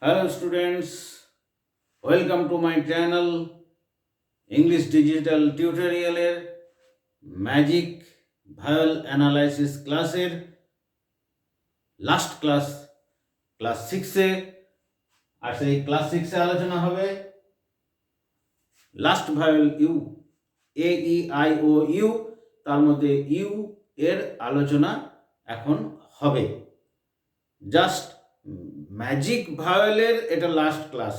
Hello students, welcome to my channel English Digital Tutorial এর magic vowel analysis ক্লাসের last class 6 এ আর সেই ক্লাস 6 এ আলোচনা হবে last vowel U A E I O U তার মধ্যে ইউ এর আলোচনা এখন হবে। জাস্ট ম্যাজিক ভাওয়েলের এটা লাস্ট ক্লাস,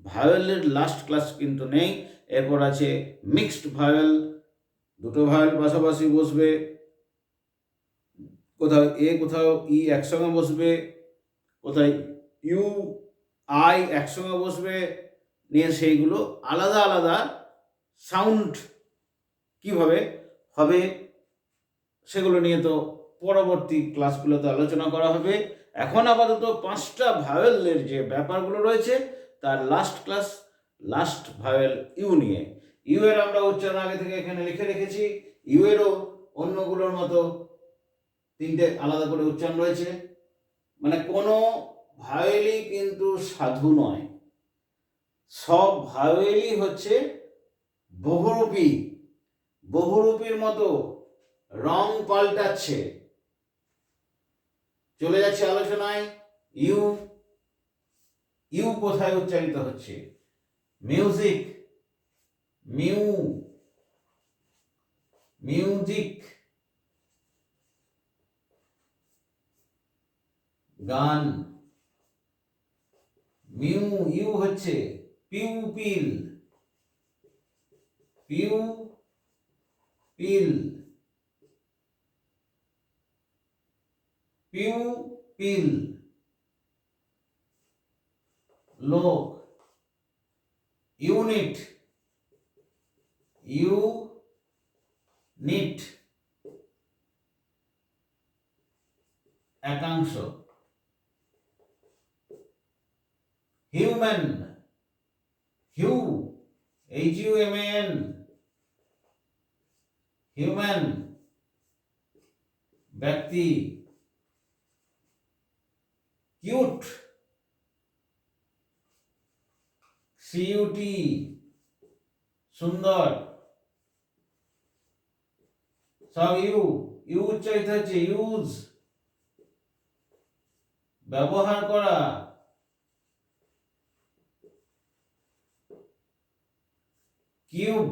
ভাওয়েলের লাস্ট ক্লাস কিন্তু নেই। এরপর আছে মিক্সড ভাওয়েল, দুটো ভাওয়েল পাশাপাশি বসবে, কোথাও এ কোথাও ই একসঙ্গে বসবে, কোথায় ইউ আই একসঙ্গে বসবে, নিয়ে সেইগুলো আলাদা আলাদা সাউন্ড কিভাবে হবে সেগুলো নিয়ে তো পরবর্তী ক্লাসগুলোতে আলোচনা করা হবে। এখন আপাতত 5টা ভাওয়েলের যে ব্যাপারগুলো রয়েছে তার লাস্ট ভাওয়েল ইউ নিয়ে। ইউ এর আমরা উচ্চারণ আগে থেকে এখানে লিখে রেখেছি। ইউ এরও অন্যগুলোর মতো 3টে আলাদা করে উচ্চারণ রয়েছে। মানে কোনো ভাওয়েলই কিন্তু সাধু নয়, সব ভাওয়েলই হচ্ছে বহুরূপীর মতো রং পাল্টাচ্ছে। চলে যাচ্ছে আলোচনায়। ইউ ইউ কোথায় উচ্চারিত হচ্ছে? মিউজিক, মিউজিক, গান। ইউ হচ্ছে পিউপিল, পিউপিল, লোক। ইউনিট, একাংশ। হিউম্যান, HUMAN, হিউম্যান, ব্যক্তি। কিউট, CUT, সুন্দর। সব ইউ উচ্চারিত হচ্ছে ইউজ, ব্যবহার করা। কিউব,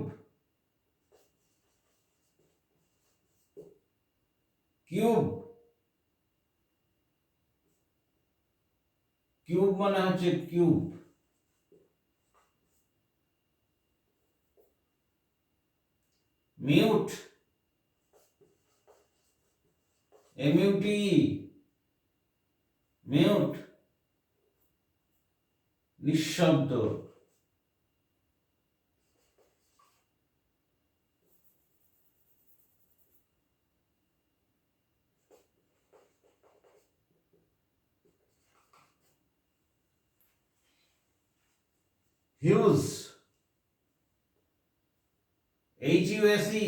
মানে হচ্ছে কিউব। মিউট, MUTE, মিউট, নিঃশব্দ। হিউজ, HUSE,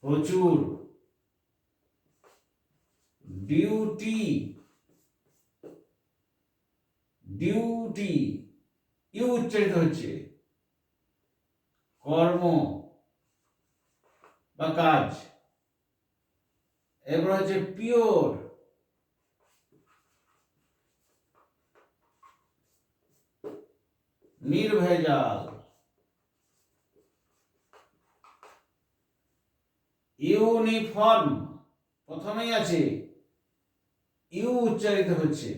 প্রচুর। ডিউটি, ইউ উচ্চারিত হচ্ছে কর্ম বা কাজ। এরপর হচ্ছে পিওর, নির্ভেজাল। ইউনিফর্ম, প্রথমেই আছে ইউ উচ্চারিত হচ্ছে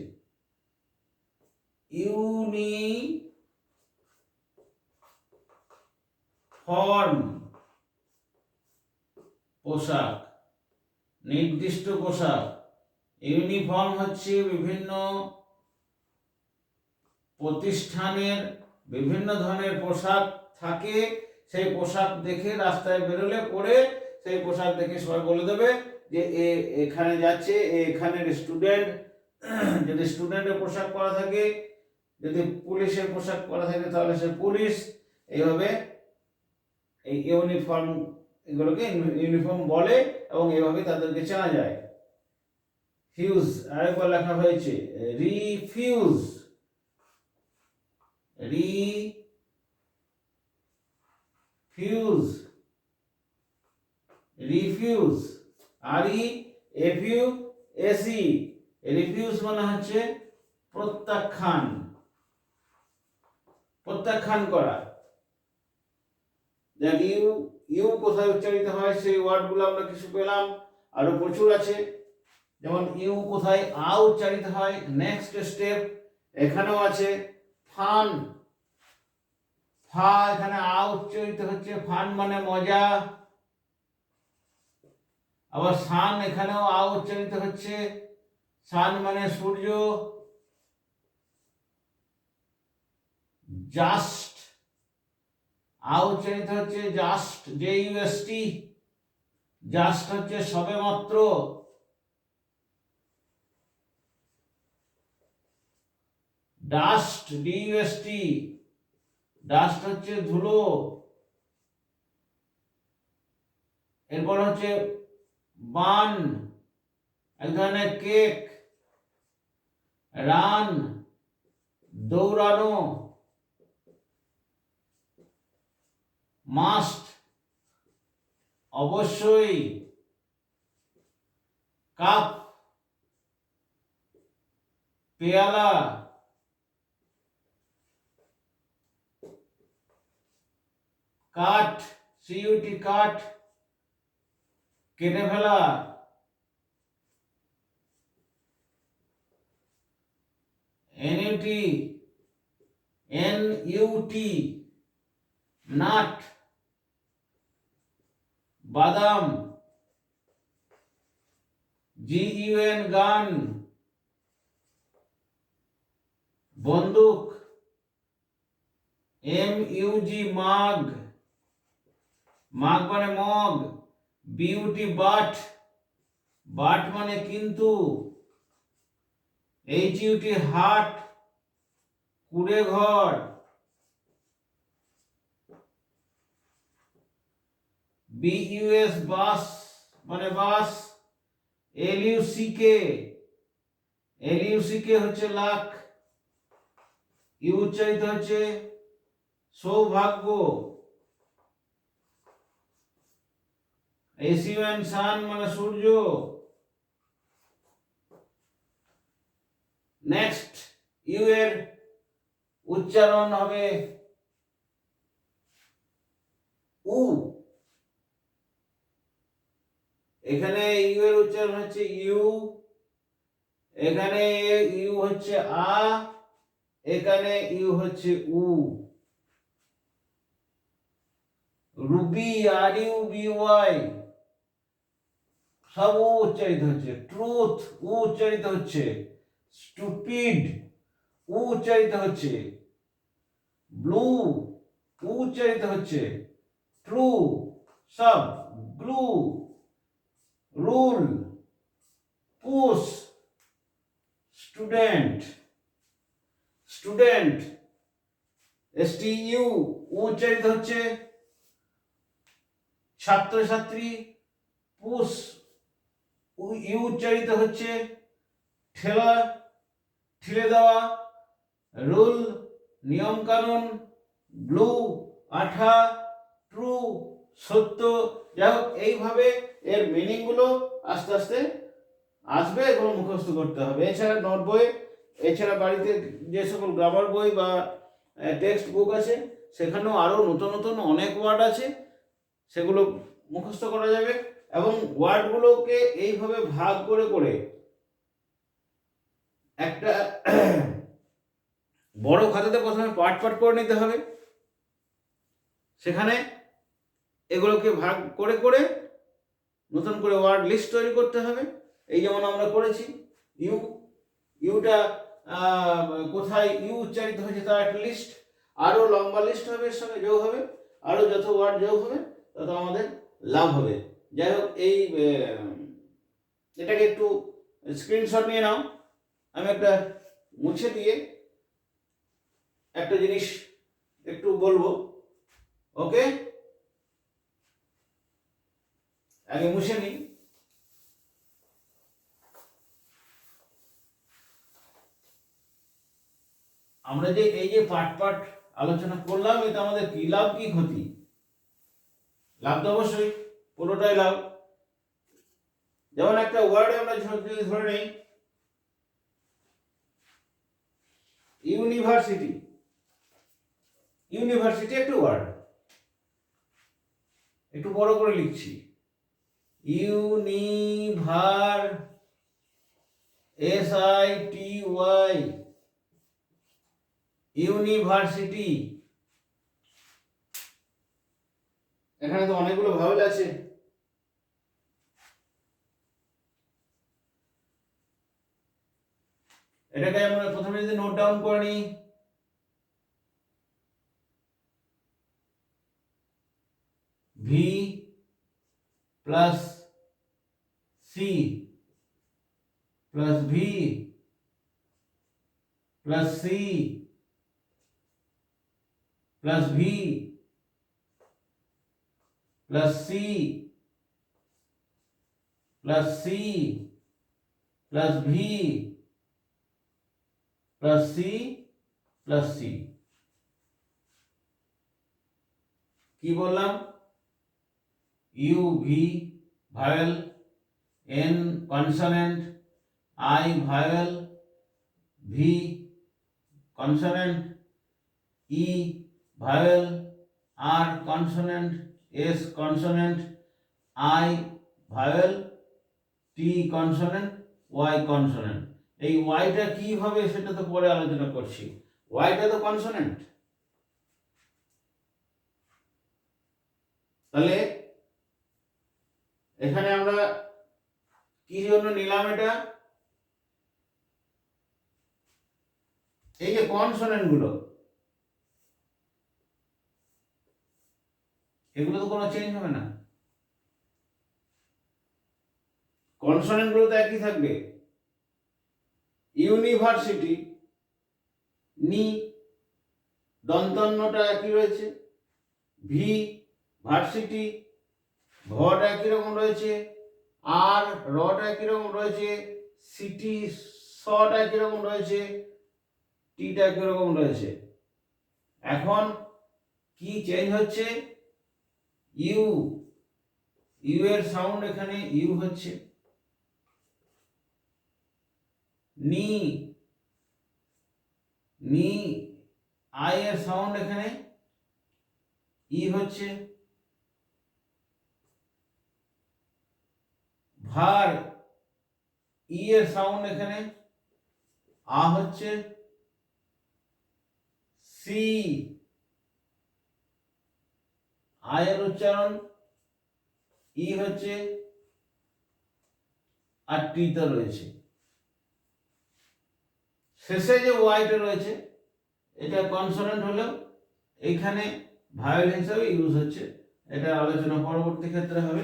ইউনিফর্ম, পোশাক, নির্দিষ্ট পোশাক। ইউনিফর্ম হচ্ছে বিভিন্ন প্রতিষ্ঠানের বিভিন্ন ধরনের পোশাক থাকে, সেই পোশাক দেখে রাস্তায় বেরোলে পরে সেই পোশাক দেখে সবাই বলে দেবে যে এখানে যাচ্ছে, এখানের স্টুডেন্ট। যদি স্টুডেন্টের পোশাক পরা থাকে, যদি পুলিশের পোশাক পরা থাকে তাহলে সে পুলিশ। এইভাবে এই ইউনিফর্ম এগুলোকে ইউনিফর্ম বলে এবং এভাবে তাদেরকে চেনা যায়। ফিউজ আরেকবার লেখা হয়েছে refuse, refuse, refuse, REFUSE, refuse মানে হচ্ছে প্রত্যাখ্যান, প্রত্যাখ্যান করা। দেখ ইউ, ইউ কোথায় উচ্চারিত হয় সেই ওয়ার্ডগুলো আমরা কিছু পেলাম, আরো প্রচুর আছে। যেমন ইউ কোথায় আ উচ্চারিত হয়, নেক্সট স্টেপ এখানেও আছে। ফান, ফা এখানে আ উচ্চারিত হচ্ছে, ফান মানে মজা। আবার সান এখানেও আ উচ্চারিত হচ্ছে, সান মানে সূর্য। জাস্ট আ উচ্চারিত হচ্ছে জাস্ট, JUST, জাস্ট হচ্ছে সবে মাত্র। ডাস্ট, DUST, ডাস্ট হচ্ছে ধুলো। এরপর হচ্ছে বান, এক ধরনের কেক। রান, দৌড়ানো। মাস্ট, অবশ্যই। কাপ, পেয়ালা। কাট, CUT, কাট, কেটে ফেলা। NUT, নাট, বাদাম। GUN, গান, বন্দুক। MUG, মাগ, মাগ মানে মগ। BUT, বাট, বাট মানে কিন্তু। HUT, হাট, কুড়ে ঘর। BUS, বাস মানে বাস। LUCK হচ্ছে লাখ, ইউ উচ্চারিত হচ্ছে সৌভাগ্য। SUN, সান মানে সূর্য। নেক্সট ইউ এর উচ্চারণ হবে উ। এখানে ইউ এর উচ্চারণ হচ্ছে ইউ, এখানে ইউ হচ্ছে আ, এখানে ইউ হচ্ছে উ। রুবি, RUBY, সব উ উচ্চারিত হচ্ছে। ট্রুথ, উ উচ্চারিত হচ্ছে। স্টুপিড, উ উচ্চারিত হচ্ছে। ব্লু, উ উচ্চারিত হচ্ছে। ট্রু, সব। Glue, rule, push. Student, student, STU, উ উচ্চারিত হচ্ছে। ছাত্রছাত্রী, পুশ, ইউ উচ্চারিত হচ্ছে। ঠেলা, ঠেলে দেওয়া। রুল, নিয়ম কানুন। ব্লু, আঠা। ট্রু, সত্য। যাই হোক এইভাবে এর মিনিং গুলো আস্তে আস্তে আসবে, এগুলো মুখস্থ করতে হবে। এছাড়া নোট বই, এছাড়া বাড়িতে যে সকল গ্রামার বই বা টেক্সট বুক আছে সেখানেও আরো নতুন নতুন অনেক ওয়ার্ড আছে, সেগুলো মুখস্থ করা যাবে। এবং ওয়ার্ডগুলোকে এইভাবে ভাগ করে করে একটা বড় খাতাতে প্রথমে পার্ট পার্ট করে নিতে হবে, সেখানে এগুলোকে ভাগ করে করে নতুন করে ওয়ার্ড লিস্ট তৈরি করতে হবে। এই যেমন আমরা করেছি ইউ, ইউটা কোথায় ইউ উচ্চারিত হয়েছে তার একটা লিস্ট, আরো লম্বা লিস্ট হবে, এর সঙ্গে যোগ হবে, আরো যত ওয়ার্ড যোগ হবে তত আমাদের লাভ হবে। যাই হোক এই এটাকে একটু স্ক্রিনশট নিয়ে নাও। আমি একটা মুছে দিয়ে একটা জিনিস একটু বলবো, ওকে। আগে মুছে নিই। আমরা যে এই যে পার্ট পার্ট আলোচনা করলাম, এটা আমাদের কি লাভ কি ক্ষতি? লাভ তো অবশ্যই, পুরোটাই লাভ। যেমন একটা ওয়ার্ডে আমরা যদি ধরে নেই ইউনিভার্সিটি, ইউনিভার্সিটি একটা ওয়ার্ড, একটু বড় করে লিখছি, ইউনিভার SITY, ইউনিভার্সিটি। এখানে তো অনেকগুলো ভাওয়েল আছে, এটাকে আমরা প্রথমে যদি নোট ডাউন করে নিই, V plus C plus V plus C plus V plus C plus C plus V plus C plus C. কি বললাম? U V vowel, N consonant, I vowel, V consonant, E vowel, R consonant, S consonant, I vowel, T consonant, Y consonant. এই ওয়াইটা কি হবে সেটা তো পরে আলোচনা করছি। ওয়াইটা তো কনসোনেন্ট। তাহলে এখানে আমরা কি জন্য নিলাম এটা? এই যে কনসোনেন্ট গুলো, এগুলো তো কোনো চেঞ্জ হবে না, কনসোনেন্ট গুলো তো একই থাকবে। ইউনিভার্সিটি, নি দন্তন্যটা একই রয়েছে, ভি ভার্সিটি, ভটা একই রকম রয়েছে, আর রটা একই রকম রয়েছে, সিটি শটা একই রকম রয়েছে, টিটা একই রকম রয়েছে। এখন কি চেঞ্জ হচ্ছে? ইউ, ইউ এর সাউন্ড এখানে ইউ হচ্ছে, নি, নি আই এর সাউন্ড এখানে ই হচ্ছে, ভার ই এর সাউন্ড এখানে আ হচ্ছে, সি আই এর উচ্চারণ ই হচ্ছে, আর টি তে রয়েছে। শেষে যে ওয়াইটা রয়েছে এটা কনসোনেন্ট হলেও এইখানে ভাওয়েল হিসাবে ইউজ হচ্ছে, এটা আলোচনা পরবর্তী ক্ষেত্রে হবে।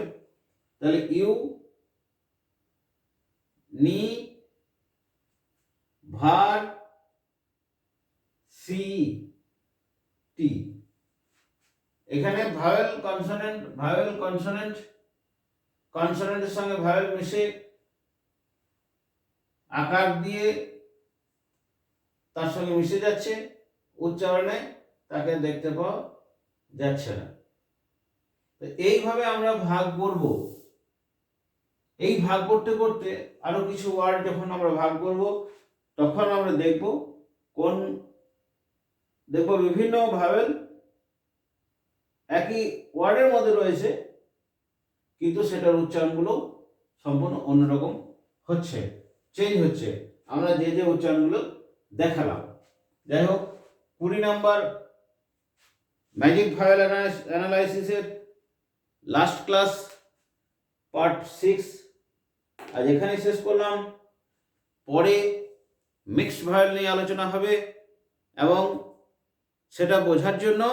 তাহলে ইউ, নি, ভার, সি, টি। এখানে ভাওয়েল কনসোনেন্ট, ভাওয়েল কনসোনেন্ট, কনসোনেন্টের সঙ্গে ভাওয়েল মিশে আকার দিয়ে তার সঙ্গে মিশে যাচ্ছে, উচ্চারণে তাকে দেখতে পাওয়া যাচ্ছে না। তো এইভাবে আমরা ভাগ করব। এই ভাগ করতে করতে আরো কিছু ওয়ার্ড যখন আমরা ভাগ করব তখন আমরা দেখব বিভিন্ন ভাওয়েল একই ওয়ার্ডের মধ্যে রয়েছে কিন্তু সেটার উচ্চারণগুলো সম্পূর্ণ অন্যরকম হচ্ছে, চেঞ্জ হচ্ছে। আমরা যে যে উচ্চারণগুলো দেখালাম। যাই হোক, 20 নাম্বার ম্যাজিক ভাওয়েল অ্যানালাইসিসের লাস্ট ক্লাস পার্ট 6 আজ এখানেই শেষ করলাম। পরে মিক্সড ভাওয়েল নিয়ে আলোচনা হবে এবং সেটা বোঝার জন্য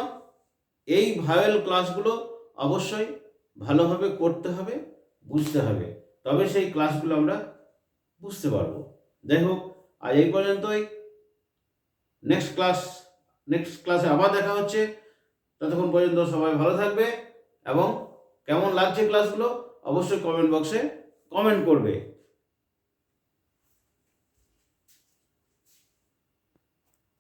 এই ভাওয়েল ক্লাসগুলো অবশ্যই ভালোভাবে করতে হবে, বুঝতে হবে, তবে সেই ক্লাসগুলো আমরা বুঝতে পারবো। যাই হোক, আজ এই পর্যন্তই। নেক্সট ক্লাসে আবার দেখা হচ্ছে। ততক্ষণ পর্যন্ত সবাই ভালো থাকবে এবং কেমন লাগছে ক্লাসগুলো অবশ্যই কমেন্ট বক্সে কমেন্ট করবে।